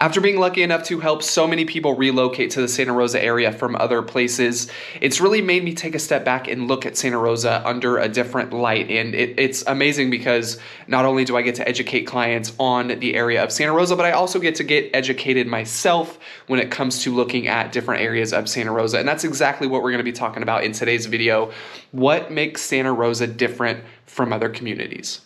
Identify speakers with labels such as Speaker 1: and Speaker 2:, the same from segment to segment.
Speaker 1: After being lucky enough to help so many people relocate to the Santa Rosa area from other places, it's really made me take a step back and look at Santa Rosa under a different light. And it's amazing because not only do I get to educate clients on the area of Santa Rosa, but I also get to get educated myself when it comes to looking at different areas of Santa Rosa. And that's exactly what we're going to be talking about in today's video. What makes Santa Rosa different from other communities?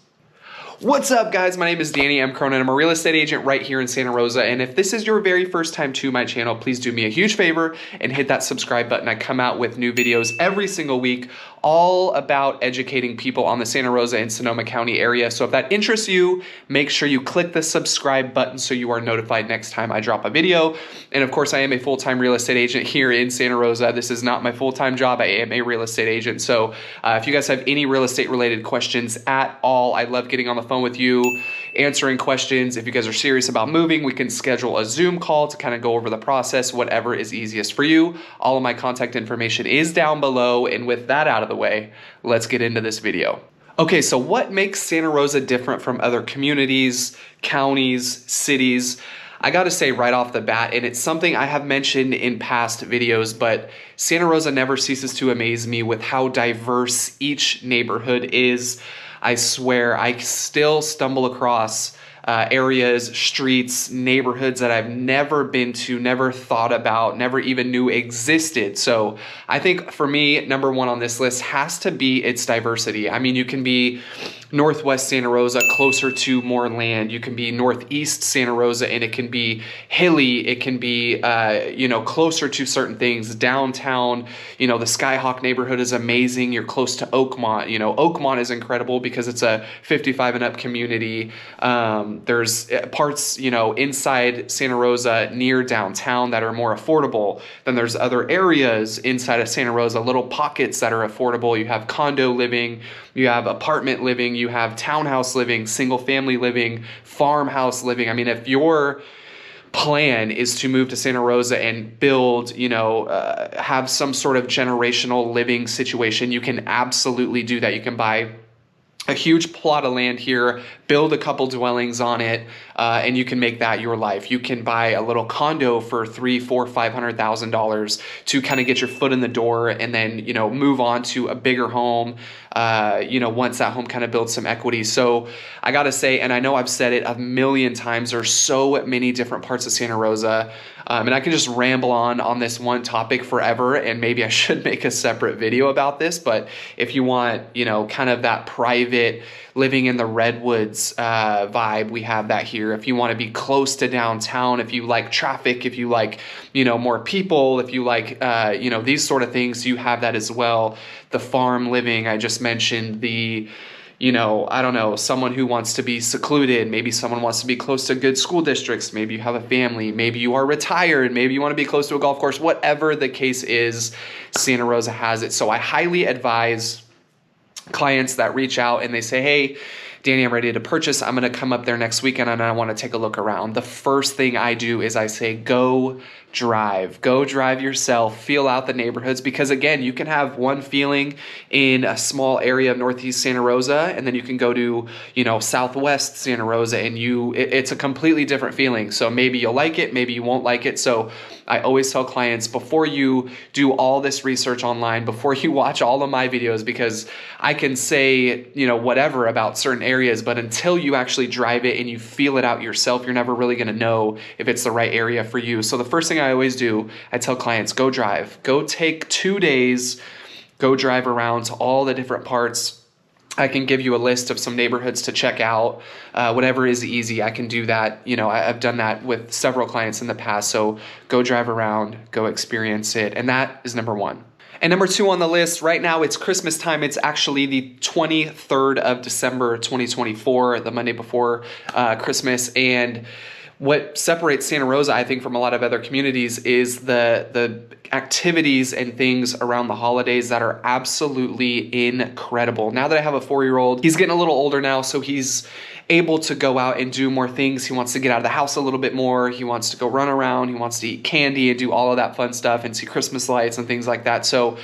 Speaker 1: What's up, guys? My name is Danny M. Cronin. I'm a real estate agent right here in Santa Rosa. And if this is your very first time to my channel, please do me a huge favor and hit that subscribe button. I come out with new videos every single week, all about educating people on the Santa Rosa and Sonoma County area. So if that interests you, make sure you click the subscribe button so you are notified next time I drop a video. And of course, I am a full-time real estate agent here in Santa Rosa. This is not my full-time job. I am a real estate agent. So if you guys have any real estate related questions at all, I love getting on the phone with you, answering questions. If you guys are serious about moving, we can schedule a Zoom call to kind of go over the process, whatever is easiest for you. All of my contact information is down below. And with that out of the way, let's get into this video. Okay, so what makes Santa Rosa different from other communities, counties, cities? I gotta say right off the bat, and it's something I have mentioned in past videos, but Santa Rosa never ceases to amaze me with how diverse each neighborhood is. I swear, I still stumble across areas, streets, neighborhoods that I've never been to, never thought about, never even knew existed. So I think for me, number one on this list has to be its diversity. I mean, you can be Northwest Santa Rosa, closer to more land. You can be Northeast Santa Rosa, and it can be hilly. It can be, closer to certain things. Downtown, the Skyhawk neighborhood is amazing. You're close to Oakmont. Oakmont is incredible because it's a 55 and up community. There's parts, inside Santa Rosa near downtown that are more affordable. Then there's other areas inside of Santa Rosa, little pockets that are affordable. You have condo living, you have apartment living, you have townhouse living, single family living, farmhouse living. I mean, if your plan is to move to Santa Rosa and build, have some sort of generational living situation, you can absolutely do that. You can buy a huge plot of land here, build a couple dwellings on it, and you can make that your life. You can buy a little condo for $300,000, $400,000, $500,000 to kind of get your foot in the door, and then move on to a bigger home. Once that home kind of builds some equity. So I gotta say, and I know I've said it a million times, there's so many different parts of Santa Rosa. And I can just ramble on this one topic forever, and maybe I should make a separate video about this. But if you want, kind of that private living in the redwoods vibe, we have that here. If you want to be close to downtown, if you like traffic, if you like, more people, if you like, these sort of things, you have that as well. The farm living, I just mentioned, the I don't know, someone who wants to be secluded, maybe someone wants to be close to good school districts, maybe you have a family, maybe you are retired, maybe you want to be close to a golf course, whatever the case is, Santa Rosa has it. So I highly advise clients that reach out and they say, hey, Danny, I'm ready to purchase. I'm going to come up there next weekend and I want to take a look around. The first thing I do is I say, go drive yourself, feel out the neighborhoods, because again, you can have one feeling in a small area of Northeast Santa Rosa, and then you can go to, Southwest Santa Rosa, and it's a completely different feeling. So maybe you'll like it, maybe you won't like it. So I always tell clients, before you do all this research online, before you watch all of my videos, because I can say, whatever about certain areas, but until you actually drive it and you feel it out yourself, you're never really going to know if it's the right area for you. So the first thing I always do, I tell clients, go drive. Go take 2 days, go drive around to all the different parts. I can give you a list of some neighborhoods to check out. Whatever is easy, I can do that. I've done that with several clients in the past. So go drive around, go experience it. And that is number one. And number two on the list, right now it's Christmas time. It's actually the 23rd of December, 2024, the Monday before Christmas. And what separates Santa Rosa, I think, from a lot of other communities is the activities and things around the holidays that are absolutely incredible. Now that I have a 4-year-old, he's getting a little older now, so he's able to go out and do more things. He wants to get out of the house a little bit more. He wants to go run around. He wants to eat candy and do all of that fun stuff and see Christmas lights and things like that. So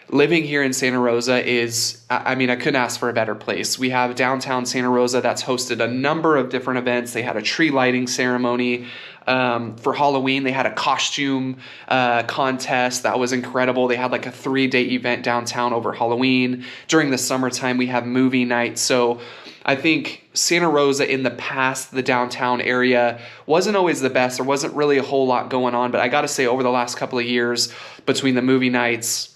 Speaker 1: living here in Santa Rosa is, I mean, I couldn't ask for a better place. We have downtown Santa Rosa that's hosted a number of different events. They had a tree lighting ceremony For Halloween, they had a costume contest that was incredible. They had like a 3-day event downtown over Halloween. During the summertime, we have movie nights. So I think Santa Rosa in the past, the downtown area, wasn't always the best. There wasn't really a whole lot going on. But I got to say, over the last couple of years, between the movie nights,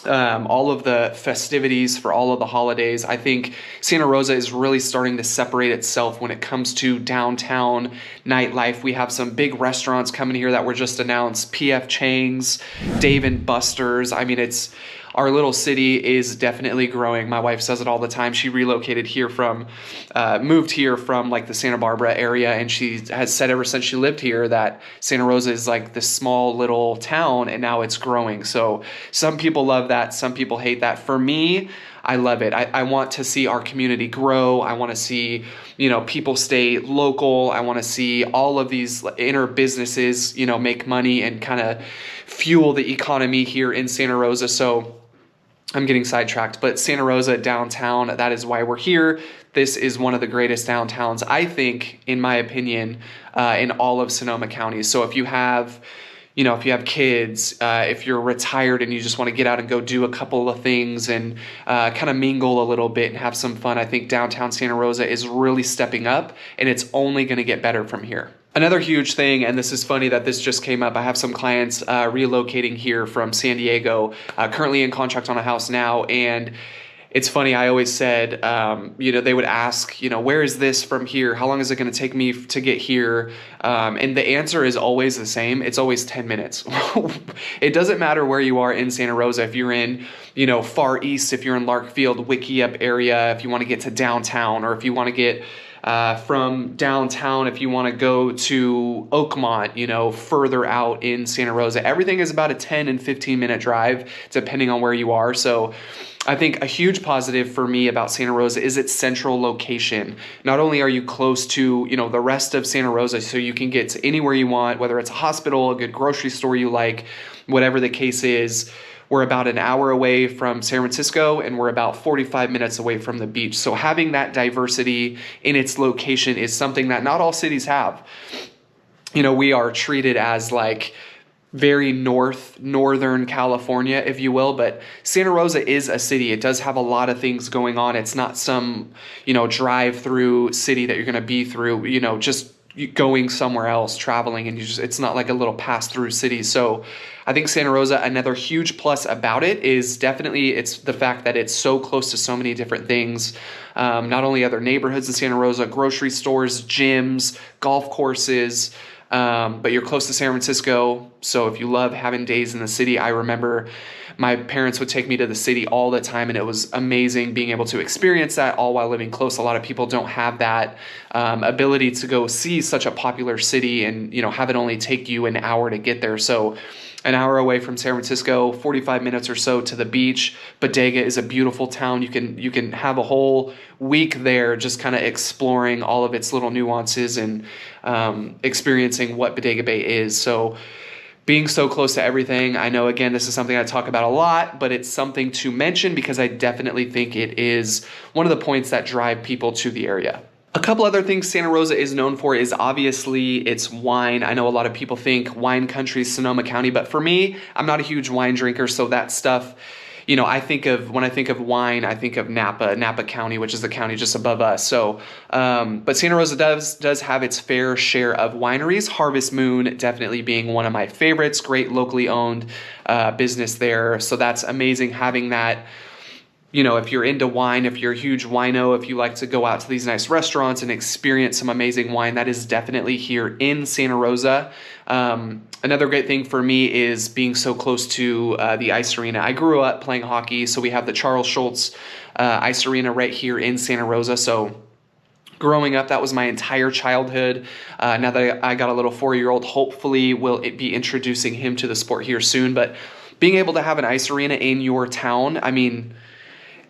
Speaker 1: all of the festivities for all of the holidays, I think Santa Rosa is really starting to separate itself when it comes to downtown nightlife. We have some big restaurants coming here that were just announced: P.F. Chang's, Dave and Buster's. I mean, our little city is definitely growing. My wife says it all the time. She relocated here moved here from like the Santa Barbara area, and she has said ever since she lived here that Santa Rosa is like this small little town, and now it's growing. So some people love that, some people hate that. For me, I love it. I want to see our community grow. I want to see, people stay local. I want to see all of these inner businesses, make money and kind of fuel the economy here in Santa Rosa. So I'm getting sidetracked, but Santa Rosa downtown, that is why we're here. This is one of the greatest downtowns, I think, in my opinion, in all of Sonoma County. So if you have kids, if you're retired and you just want to get out and go do a couple of things and kind of mingle a little bit and have some fun, I think downtown Santa Rosa is really stepping up, and it's only going to get better from here. Another huge thing, and this is funny that this just came up, I have some clients relocating here from San Diego, currently in contract on a house now, and it's funny, I always said, they would ask, where is this from here? How long is it going to take me to get here? And the answer is always the same. It's always 10 minutes. It doesn't matter where you are in Santa Rosa. If you're in, far east, if you're in Larkfield, Wickiup area, if you want to get to downtown, or if you want to get from downtown, if you want to go to Oakmont, further out in Santa Rosa, everything is about a 10 and 15 minute drive, depending on where you are. So I think a huge positive for me about Santa Rosa is its central location. Not only are you close to, the rest of Santa Rosa, so you can get to anywhere you want, whether it's a hospital, a good grocery store you like, whatever the case is. We're about an hour away from San Francisco, and we're about 45 minutes away from the beach. So having that diversity in its location is something that not all cities have. We are treated as like very northern California, if you will, but Santa Rosa is a city. It does have a lot of things going on. It's not some, drive-through city that you're going to be through, just going somewhere else, traveling, and it's not like a little pass-through city. So I think Santa Rosa, another huge plus about it is definitely it's the fact that it's so close to so many different things. Not only other neighborhoods in Santa Rosa, grocery stores, gyms, golf courses, but you're close to San Francisco. So if you love having days in the city, I remember my parents would take me to the city all the time, and it was amazing being able to experience that all while living close. A lot of people don't have that ability to go see such a popular city and, have it only take you an hour to get there. So an hour away from San Francisco, 45 minutes or so to the beach. Bodega is a beautiful town. You can have a whole week there just kind of exploring all of its little nuances and experiencing what Bodega Bay is. So being so close to everything, I know, again, this is something I talk about a lot, but it's something to mention because I definitely think it is one of the points that drive people to the area. A couple other things Santa Rosa is known for is obviously its wine. I know a lot of people think wine country, Sonoma County, but for me, I'm not a huge wine drinker, so that stuff, when I think of wine, I think of Napa County, which is the county just above us. So, but Santa Rosa does have its fair share of wineries. Harvest Moon definitely being one of my favorites. Great locally owned business there. So that's amazing having that. If you're into wine, if you're a huge wino, if you like to go out to these nice restaurants and experience some amazing wine, that is definitely here in Santa Rosa. Another great thing for me is being so close to the ice arena. I grew up playing hockey, so we have the Charles Schultz ice arena right here in Santa Rosa. So growing up, that was my entire childhood. Now that I got a little 4-year-old, hopefully we'll be introducing him to the sport here soon. But being able to have an ice arena in your town, I mean,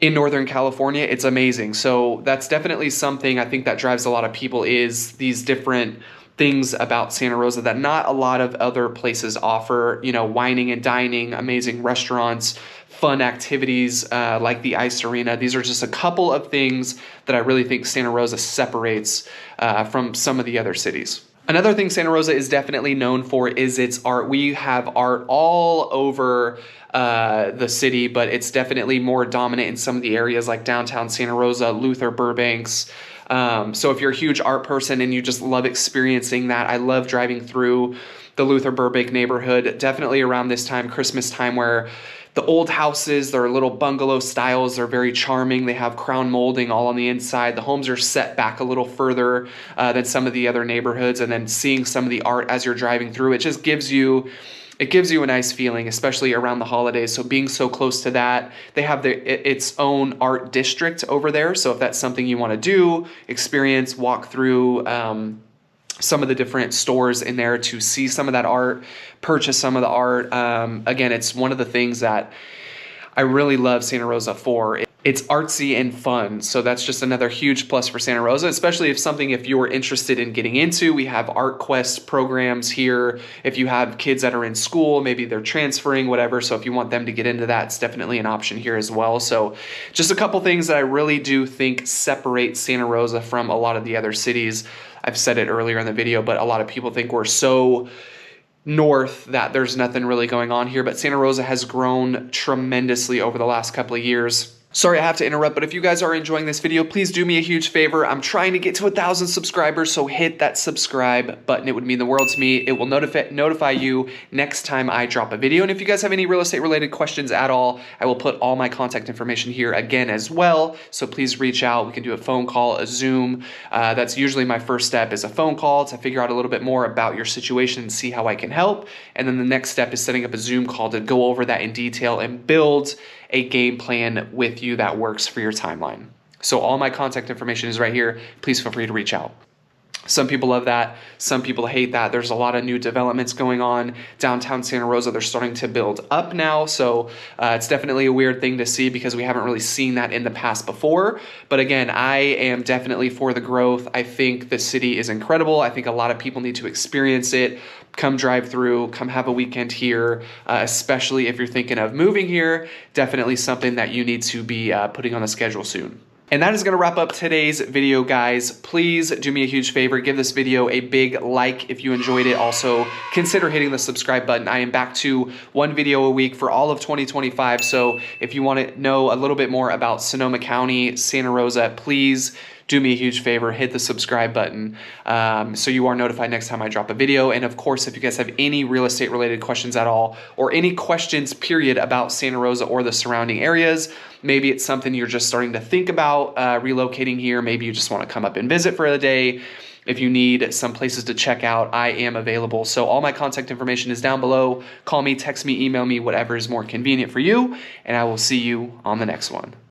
Speaker 1: in Northern California, it's amazing. So that's definitely something I think that drives a lot of people is these different things about Santa Rosa that not a lot of other places offer, wining and dining, amazing restaurants, fun activities like the ice arena. These are just a couple of things that I really think Santa Rosa separates from some of the other cities. Another thing Santa Rosa is definitely known for is its art. We have art all over the city, but it's definitely more dominant in some of the areas like downtown Santa Rosa, Luther, Burbanks. So if you're a huge art person and you just love experiencing that, I love driving through the Luther Burbank neighborhood, definitely around this time, Christmas time, where the old houses, their little bungalow styles are very charming. They have crown molding all on the inside. The homes are set back a little further than some of the other neighborhoods. And then seeing some of the art as you're driving through, it just gives you a nice feeling, especially around the holidays. So being so close to that, they have its own art district over there. So if that's something you want to do, experience, walk through some of the different stores in there to see some of that art, purchase some of the art. Again, it's one of the things that I really love Santa Rosa for. It's artsy and fun, so that's just another huge plus for Santa Rosa, especially if you're interested in getting into. We have Art Quest programs here. If you have kids that are in school, maybe they're transferring, whatever, so if you want them to get into that, it's definitely an option here as well. So just a couple things that I really do think separate Santa Rosa from a lot of the other cities. I've said it earlier in the video, but a lot of people think we're so north that there's nothing really going on here, but Santa Rosa has grown tremendously over the last couple of years. Sorry I have to interrupt, but if you guys are enjoying this video, please do me a huge favor. I'm trying to get to 1,000 subscribers, so hit that subscribe button. It would mean the world to me. It will notify you next time I drop a video. And if you guys have any real estate related questions at all, I will put all my contact information here again as well. So please reach out. We can do a phone call, a Zoom. That's usually my first step, is a phone call to figure out a little bit more about your situation and see how I can help. And then the next step is setting up a Zoom call to go over that in detail and build a game plan with you that works for your timeline. So all my contact information is right here. Please feel free to reach out. Some people love that. Some people hate that. There's a lot of new developments going on. Downtown Santa Rosa, they're starting to build up now. So it's definitely a weird thing to see because we haven't really seen that in the past before. But again, I am definitely for the growth. I think the city is incredible. I think a lot of people need to experience it. Come drive through, come have a weekend here, especially if you're thinking of moving here. Definitely something that you need to be putting on the schedule soon. And that is going to wrap up today's video, guys. Please do me a huge favor. Give this video a big like if you enjoyed it. Also, consider hitting the subscribe button. I am back to 1 video a week for all of 2025. So if you want to know a little bit more about Sonoma County, Santa Rosa, please do me a huge favor, hit the subscribe button so you are notified next time I drop a video. And of course, if you guys have any real estate related questions at all, or any questions period about Santa Rosa or the surrounding areas, maybe it's something you're just starting to think about relocating here, maybe you just want to come up and visit for a day. If you need some places to check out, I am available. So all my contact information is down below. Call me, text me, email me, whatever is more convenient for you, and I will see you on the next one.